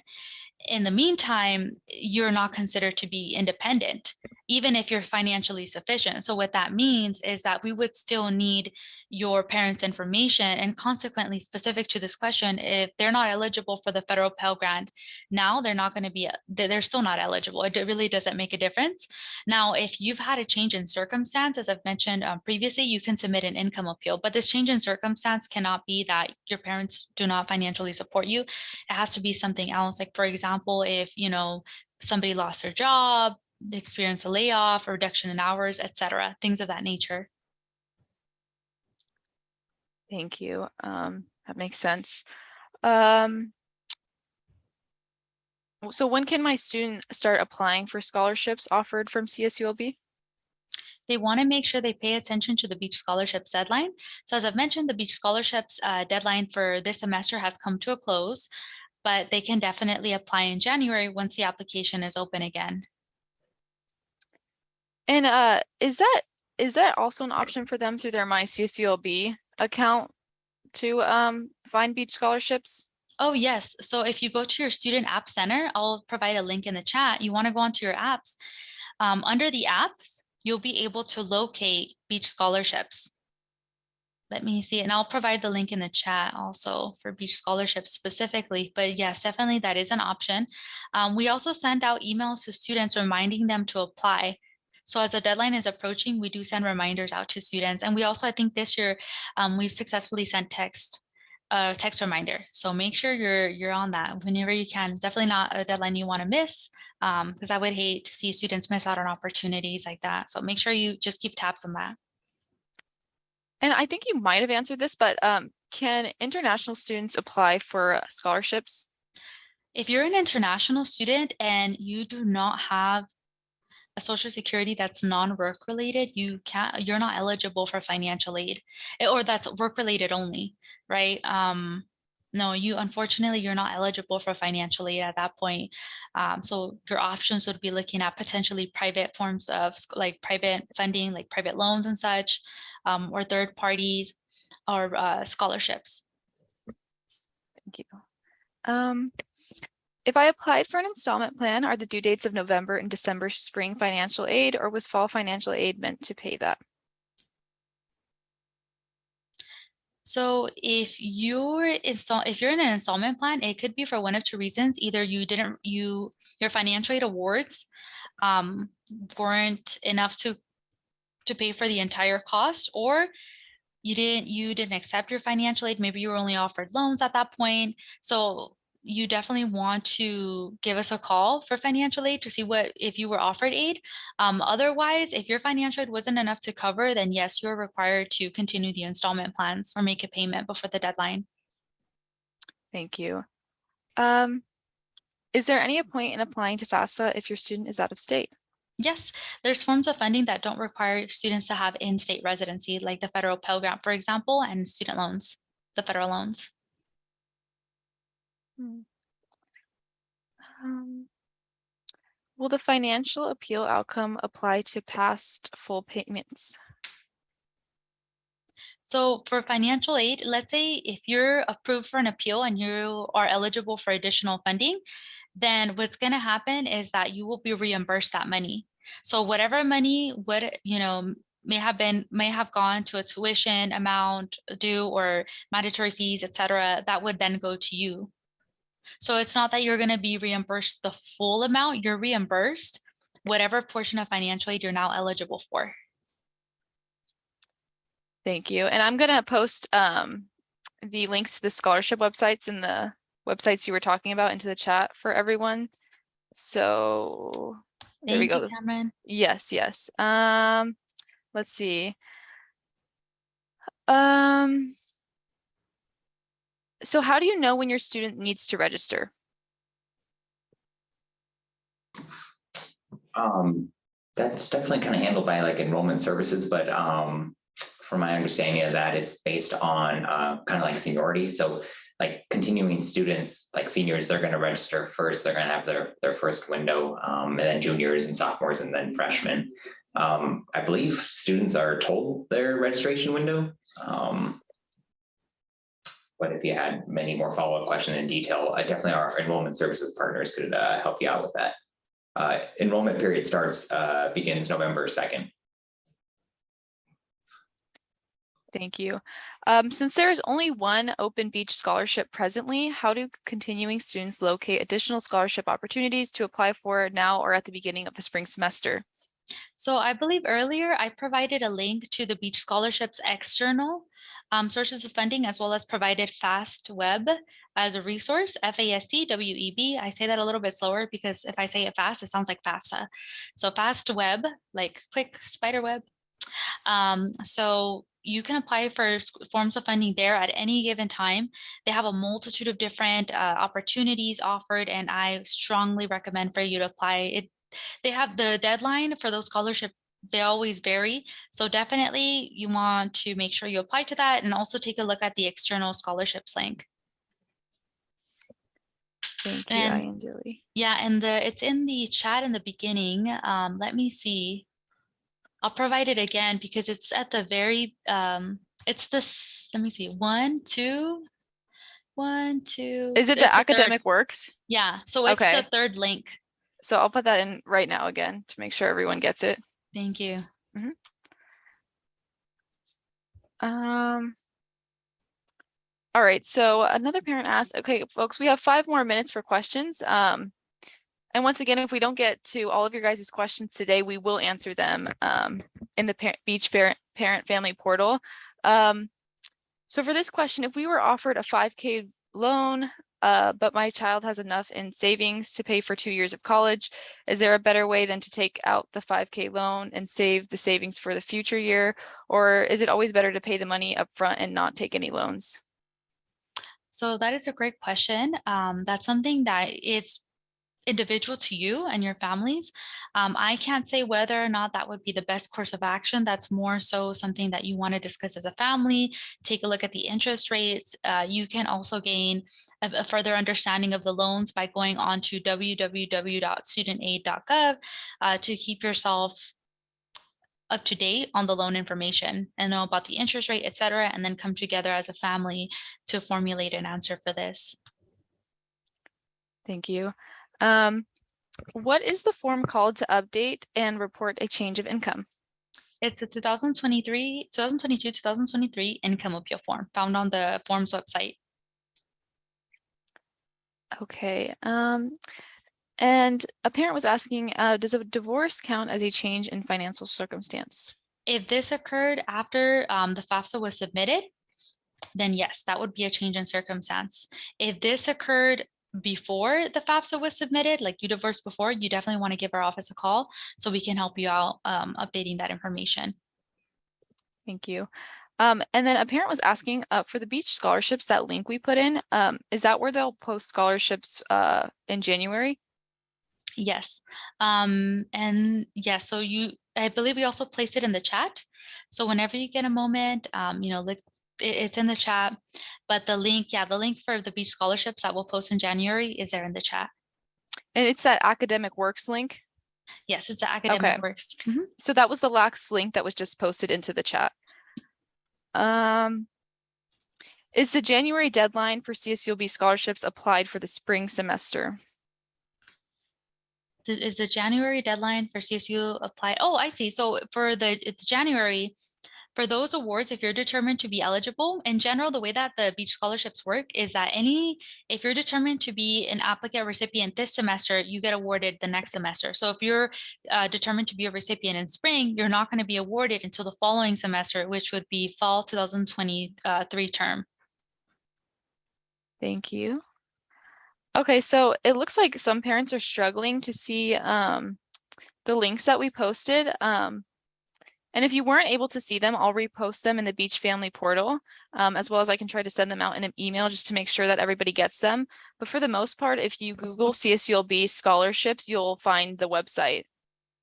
In the meantime, you're not considered to be independent, even if you're financially sufficient. So what that means is that we would still need your parents' information, and consequently, specific to this question, if they're not eligible for the federal Pell Grant, now they're still not eligible. It really doesn't make a difference. Now, if you've had a change in circumstance, as I've mentioned previously, you can submit an income appeal, but this change in circumstance cannot be that your parents do not financially support you. It has to be something else. Like, for example, if somebody lost their job, they experienced a layoff, a reduction in hours, etc., things of that nature. Thank you. That makes sense. So when can my student start applying for scholarships offered from CSULB? They want to make sure they pay attention to the Beach Scholarships deadline. So as I've mentioned, the Beach Scholarships deadline for this semester has come to a close, but they can definitely apply in January once the application is open again. And is that also an option for them through their My CSULB account to find beach scholarships? Oh, yes. So if you go to your Student App Center, I'll provide a link in the chat. You want to go onto your apps. Under the apps, you'll be able to locate beach scholarships. let me see, and I'll provide the link in the chat also for beach scholarships specifically, but yes, definitely that is an option. We also send out emails to students reminding them to apply. So as the deadline is approaching, we do send reminders out to students. And we also, I think this year, we've successfully sent text reminder. So make sure you're on that whenever you can. Definitely not a deadline you want to miss, because I would hate to see students miss out on opportunities like that. So make sure you just keep tabs on that. And I think you might have answered this, but can international students apply for scholarships? If you're an international student and you do not have a social security that's non-work related, you're not eligible for financial aid, or that's work related only, right? No, unfortunately, you're not eligible for financial aid at that point. So your options would be looking at potentially private forms of like private funding, like private loans and such, or third parties, or scholarships. Thank you. If I applied for an installment plan, are the due dates of November and December spring financial aid, or was fall financial aid meant to pay that? So if you're in an installment plan, it could be for one of two reasons. Either your financial aid awards weren't enough to pay for the entire cost, or you didn't accept your financial aid. Maybe you were only offered loans at that point. So you definitely want to give us a call for financial aid to see if you were offered aid. Otherwise, if your financial aid wasn't enough to cover, then yes, you're required to continue the installment plans or make a payment before the deadline. Thank you. Is there any point in applying to FAFSA if your student is out of state? Yes, there's forms of funding that don't require students to have in-state residency, like the federal Pell Grant, for example, and student loans, the federal loans. Will the financial appeal outcome apply to past full payments? So for financial aid, let's say if you're approved for an appeal and you are eligible for additional funding, then what's going to happen is that you will be reimbursed that money. So whatever money may have gone to a tuition amount due or mandatory fees, etc., that would then go to you. So it's not that you're going to be reimbursed the full amount, you're reimbursed whatever portion of financial aid you're now eligible for. Thank you. And I'm going to post the links to the scholarship websites and the websites you were talking about into the chat for everyone. So there we go. Thank you, Cameron. Yes, yes. Let's see. So how do you know when your student needs to register? That's definitely kind of handled by like enrollment services, but from my understanding of that, it's based on kind of like seniority. So like continuing students, like seniors, they're going to register first. They're going to have their first window, and then juniors and sophomores, and then freshmen. I believe students are told their registration window. But if you had many more follow-up questions in detail, definitely our enrollment services partners could help you out with that. Enrollment period begins November 2nd. Thank you. Since there is only one open beach scholarship presently, how do continuing students locate additional scholarship opportunities to apply for now or at the beginning of the spring semester? So I believe earlier I provided a link to the Beach Scholarships external sources of funding, as well as provided FastWeb as a resource, FASTWEB. I say that a little bit slower because if I say it fast, it sounds like FAFSA. So FastWeb, like quick spider web. So you can apply for forms of funding there at any given time. They have a multitude of different opportunities offered, and I strongly recommend for you to apply. They have the deadline for those scholarships. They always vary. So definitely you want to make sure you apply to that, and also take a look at the external scholarships link. Thank you, Ayandili. Yeah, and it's in the chat in the beginning. Let me see. I'll provide it again because it's at the very, it's this, let me see, 1, 2. Is it the academic works? Yeah, so it's the third link. So I'll put that in right now again to make sure everyone gets it. Thank you. All right, so another parent asked, okay, folks, we have 5 more minutes for questions. And once again, if we don't get to all of your guys' questions today, we will answer them in the Beach Parent Family Portal. So for this question, if we were offered a 5K loan, but my child has enough in savings to pay for 2 years of college, is there a better way than to take out the 5K loan and save the savings for the future year? Or is it always better to pay the money up front and not take any loans? So that is a great question. That's something that it's individual to you and your families. I can't say whether or not that would be the best course of action. That's more so something that you want to discuss as a family. Take a look at the interest rates. You can also gain a further understanding of the loans by going on to www.studentaid.gov to keep yourself up to date on the loan information and know about the interest rate, et cetera, and then come together as a family to formulate an answer for this. Thank you. What is the form called to update and report a change of income? It's a 2022-2023 income appeal form found on the forms website. Okay. And a parent was asking, does a divorce count as a change in financial circumstance? If this occurred after the FAFSA was submitted, then yes, that would be a change in circumstance. If this occurred before the FAFSA was submitted, like you divorced before, you definitely want to give our office a call so we can help you out updating that information. Thank you. And then a parent was asking for the beach scholarships, that link we put in, is that where they'll post scholarships in January? Yes. And yeah, so I believe we also placed it in the chat. So whenever you get a moment, look, it's in the chat, but the link for the beach scholarships that we'll post in January is there in the chat. And it's that Academic Works link? Yes, it's the Academic Works. So that was the last link that was just posted into the chat. Is the January deadline for CSULB scholarships applied for the spring semester? Is the January deadline for CSU apply? Oh, I see. So it's January. For those awards, if you're determined to be eligible, in general, the way that the beach scholarships work is that if you're determined to be an applicant recipient this semester, you get awarded the next semester. So if you're determined to be a recipient in spring, you're not going to be awarded until the following semester, which would be fall 2023 term. Thank you. Okay, so it looks like some parents are struggling to see the links that we posted. And if you weren't able to see them, I'll repost them in the Beach Family Portal, as well as I can try to send them out in an email just to make sure that everybody gets them. But for the most part, if you Google CSULB scholarships, you'll find the website.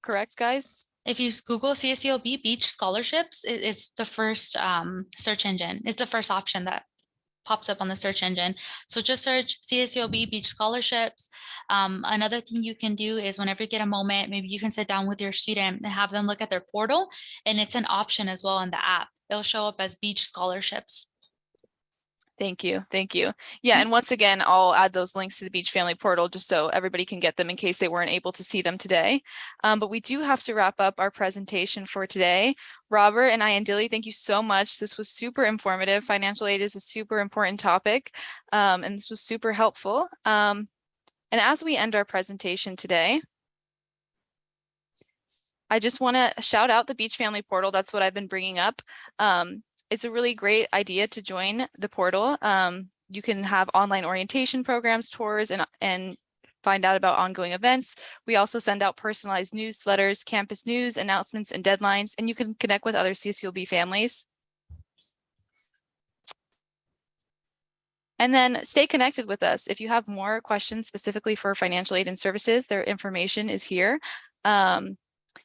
Correct, guys? If you Google CSULB Beach Scholarships, it's the first search engine. It's the first option that pops up on the search engine. So just search CSULB Beach Scholarships. Another thing you can do is whenever you get a moment, maybe you can sit down with your student and have them look at their portal, and it's an option as well in the app. It'll show up as Beach Scholarships. Thank you. Thank you. Yeah, and once again, I'll add those links to the Beach Family Portal just so everybody can get them in case they weren't able to see them today. But we do have to wrap up our presentation for today. Robert and Dilly, thank you so much. This was super informative. Financial aid is a super important topic, and this was super helpful. And as we end our presentation today, I just want to shout out the Beach Family Portal. That's what I've been bringing up. It's a really great idea to join the portal. You can have online orientation programs, tours, and find out about ongoing events. We also send out personalized newsletters, campus news, announcements, and deadlines, and you can connect with other CSULB families. And then stay connected with us. If you have more questions specifically for financial aid and services, their information is here.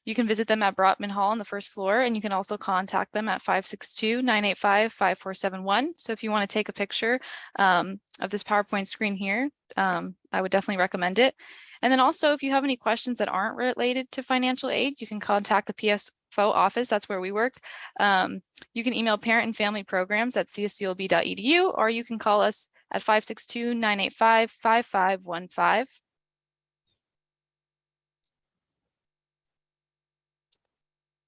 You can visit them at Brotman Hall on the first floor, and you can also contact them at 562-985-5471. So if you want to take a picture of this PowerPoint screen here, I would definitely recommend it. And then also, if you have any questions that aren't related to financial aid, you can contact the PFO office. That's where we work. You can email parent and family programs at csulb.edu, or you can call us at 562-985-5515.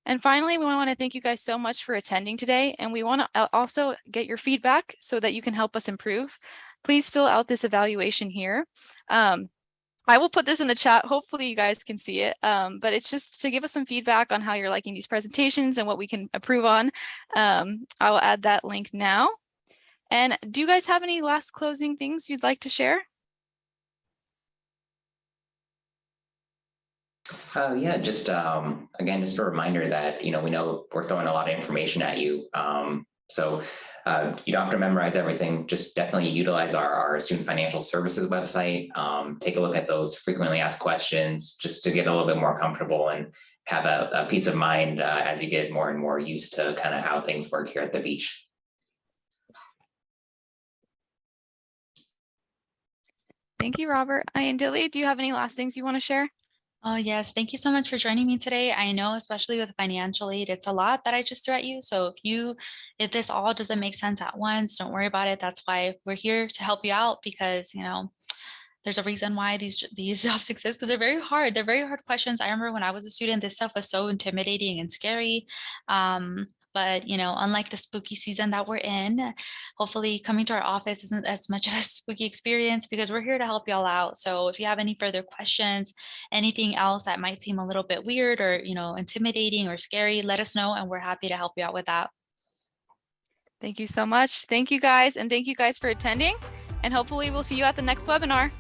And finally, we want to thank you guys so much for attending today, and we want to also get your feedback so that you can help us improve. Please fill out this evaluation here. I will put this in the chat. Hopefully you guys can see it, but it's just to give us some feedback on how you're liking these presentations and what we can improve on. I will add that link now. And do you guys have any last closing things you'd like to share? Yeah, just again, just a reminder that, we know we're throwing a lot of information at you. So you don't have to memorize everything. Just definitely utilize our student financial services website. Take a look at those frequently asked questions just to get a little bit more comfortable and have a peace of mind as you get more and more used to kind of how things work here at the beach. Thank you, Robert. And Dilly, do you have any last things you want to share? Oh, yes. Thank you so much for joining me today. I know, especially with financial aid, it's a lot that I just threw at you. So if this all doesn't make sense at once, don't worry about it. That's why we're here to help you out, because, there's a reason why these jobs exist, because they're very hard. They're very hard questions. I remember when I was a student, this stuff was so intimidating and scary. But unlike the spooky season that we're in, hopefully coming to our office isn't as much of a spooky experience, because we're here to help y'all out. So if you have any further questions, anything else that might seem a little bit weird or intimidating or scary, let us know, and we're happy to help you out with that. Thank you so much. Thank you guys, and thank you guys for attending. And hopefully we'll see you at the next webinar.